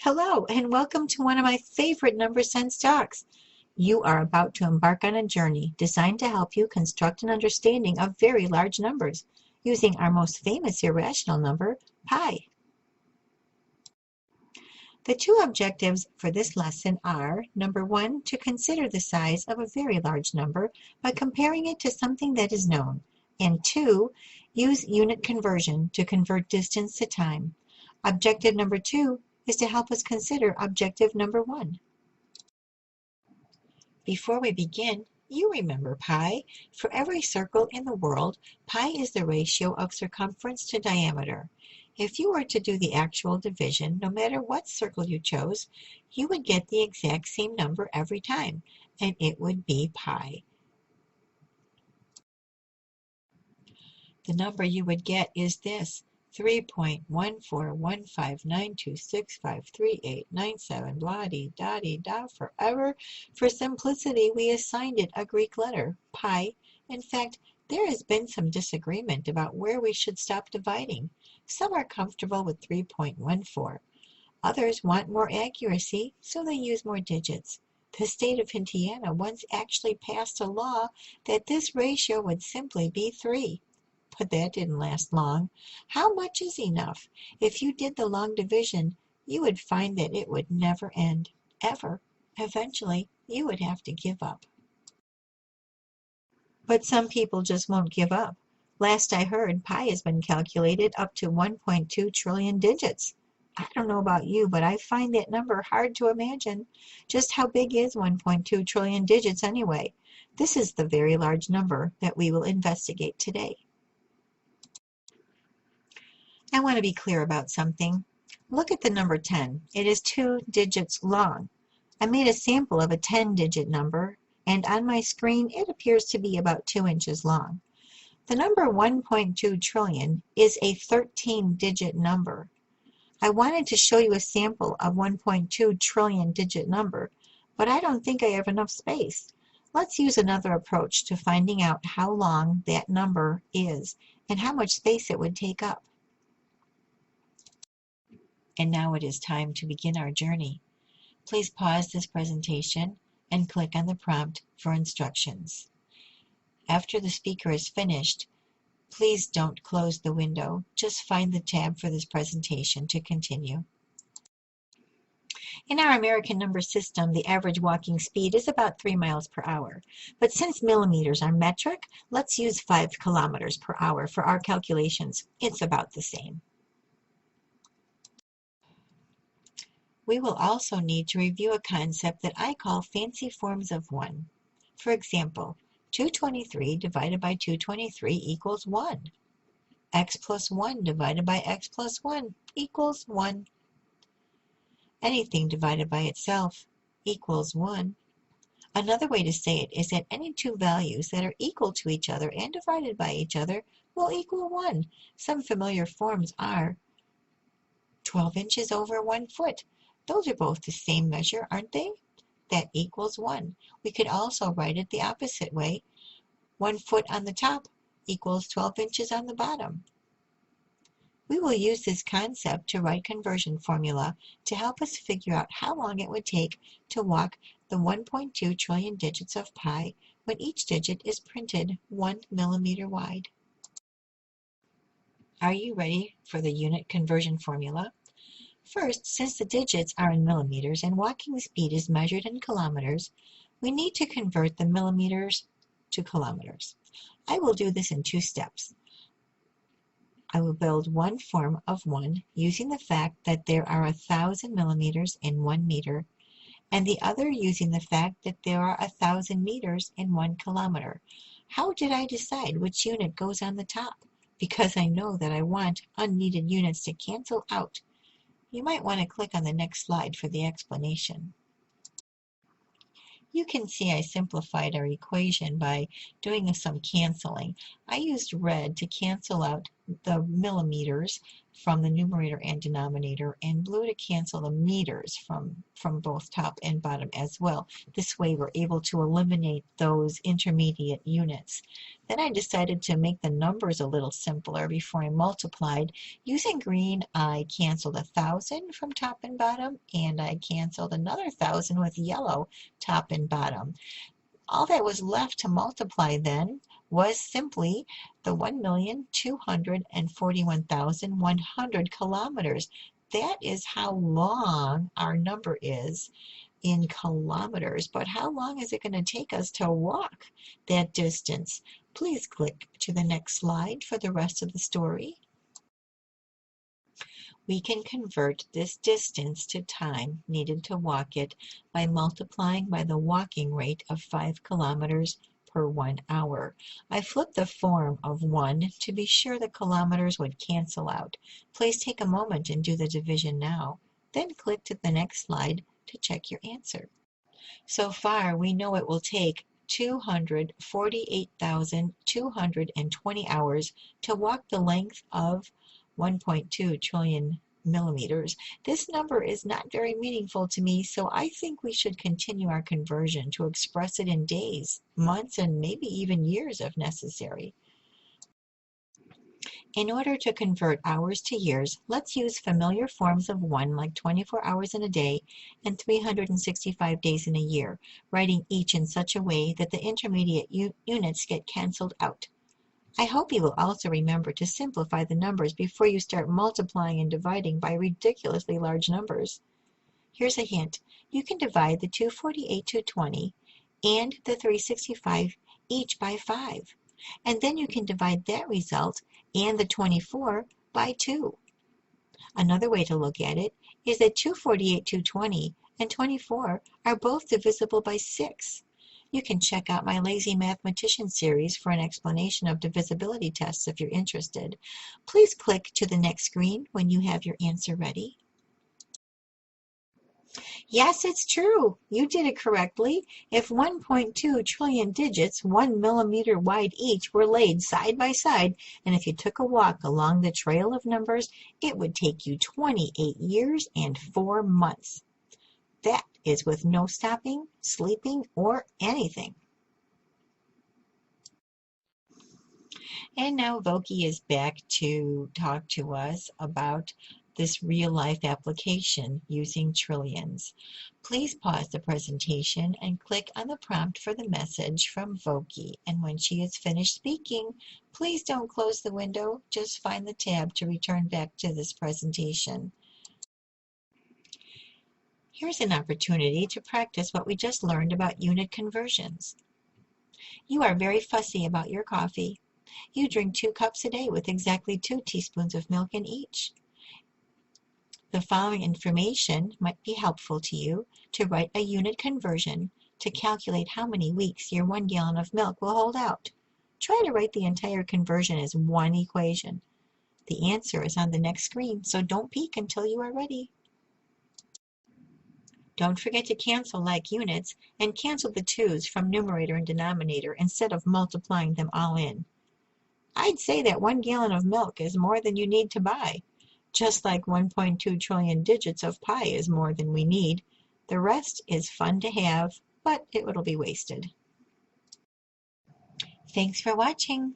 Hello, and welcome to one of my favorite number sense talks. You are about to embark on a journey designed to help you construct an understanding of very large numbers using our most famous irrational number, pi. The two objectives for this lesson are, number one, to consider the size of a very large number by comparing it to something that is known, and two, use unit conversion to convert distance to time. Objective number two is to help us consider objective number one. Before we begin, you remember pi. For every circle in the world, pi is the ratio of circumference to diameter. If you were to do the actual division, no matter what circle you chose, you would get the exact same number every time, and it would be pi. The number you would get is this: 3.1415926533897 blah-dee-da-dee-da forever. For simplicity, we assigned it a Greek letter, pi. In fact, there has been some disagreement about where we should stop dividing. Some are comfortable with 3.14. Others want more accuracy, so they use more digits. The state of Indiana once actually passed a law that this ratio would simply be 3. But that didn't last long. How much is enough? If you did the long division, you would find that it would never end, ever. Eventually, you would have to give up. But some people just won't give up. Last I heard, pi has been calculated up to 1.2 trillion digits. I don't know about you, but I find that number hard to imagine. Just how big is 1.2 trillion digits anyway? This is the very large number that we will investigate today. I want to be clear about something. Look at the number 10. It is 2 digits long. I made a sample of a 10-digit number, and on my screen it appears to be about 2 inches long. The number 1.2 trillion is a 13-digit number. I wanted to show you a sample of 1.2 trillion digit number, but I don't think I have enough space. Let's use another approach to finding out how long that number is and how much space it would take up. And now it is time to begin our journey. Please pause this presentation and click on the prompt for instructions. After the speaker is finished, please don't close the window. Just find the tab for this presentation to continue. In our American number system, the average walking speed is about 3 miles per hour. But since millimeters are metric, let's use 5 kilometers per hour for our calculations. It's about the same. We will also need to review a concept that I call fancy forms of 1. For example, 223 divided by 223 equals 1. X plus 1 divided by x plus 1 equals 1. Anything divided by itself equals 1. Another way to say it is that any two values that are equal to each other and divided by each other will equal 1. Some familiar forms are 12 inches over 1 foot. Those are both the same measure, aren't they? That equals 1. We could also write it the opposite way. 1 foot on the top equals 12 inches on the bottom. We will use this concept to write conversion formula to help us figure out how long it would take to walk the 1.2 trillion digits of pi when each digit is printed 1 millimeter wide. Are you ready for the unit conversion formula? First, since the digits are in millimeters and walking speed is measured in kilometers, we need to convert the millimeters to kilometers. I will do this in 2 steps. I will build one form of 1 using the fact that there are 1,000 millimeters in 1 meter, and the other using the fact that there are 1,000 meters in 1 kilometer. How did I decide which unit goes on the top? Because I know that I want unneeded units to cancel out. You might want to click on the next slide for the explanation. You can see I simplified our equation by doing some canceling. I used red to cancel out the millimeters from the numerator and denominator, and blue to cancel the meters from both top and bottom as well. This way we're able to eliminate those intermediate units. Then I decided to make the numbers a little simpler before I multiplied. Using green, I canceled 1,000 from top and bottom, and I canceled another 1,000 with yellow top and bottom. All that was left to multiply then was simply the 1,241,100 kilometers. That is how long our number is in kilometers. But how long is it going to take us to walk that distance? Please click to the next slide for the rest of the story. We can convert this distance to time needed to walk it by multiplying by the walking rate of 5 kilometers per 1 hour. I flipped the form of 1 to be sure the kilometers would cancel out. Please take a moment and do the division now. Then click to the next slide to check your answer. So far, we know it will take 248,220 hours to walk the length of 1.2 trillion millimeters. This number is not very meaningful to me, so I think we should continue our conversion to express it in days, months, and maybe even years if necessary. In order to convert hours to years, let's use familiar forms of 1 like 24 hours in a day and 365 days in a year, writing each in such a way that the intermediate units get canceled out. I hope you will also remember to simplify the numbers before you start multiplying and dividing by ridiculously large numbers. Here's a hint. You can divide the 248, 220 and the 365 each by 5. And then you can divide that result and the 24 by 2. Another way to look at it is that 248, 220 and 24 are both divisible by 6. You can check out my Lazy Mathematician series for an explanation of divisibility tests if you're interested. Please click to the next screen when you have your answer ready. Yes, it's true. You did it correctly. If 1.2 trillion digits, 1 millimeter wide each, were laid side by side, and if you took a walk along the trail of numbers, it would take you 28 years and 4 months. That is with no stopping, sleeping, or anything. And now Voki is back to talk to us about this real-life application using trillions. Please pause the presentation and click on the prompt for the message from Voki. And when she is finished speaking, please don't close the window, just find the tab to return back to this presentation. Here's an opportunity to practice what we just learned about unit conversions. You are very fussy about your coffee. You drink 2 cups a day with exactly 2 teaspoons of milk in each. The following information might be helpful to you to write a unit conversion to calculate how many weeks your 1 gallon of milk will hold out. Try to write the entire conversion as one equation. The answer is on the next screen, so don't peek until you are ready. Don't forget to cancel like units and cancel the 2's from numerator and denominator instead of multiplying them all in. I'd say that 1 gallon of milk is more than you need to buy. Just like 1.2 trillion digits of pi is more than we need. The rest is fun to have, but it will be wasted. Thanks for watching.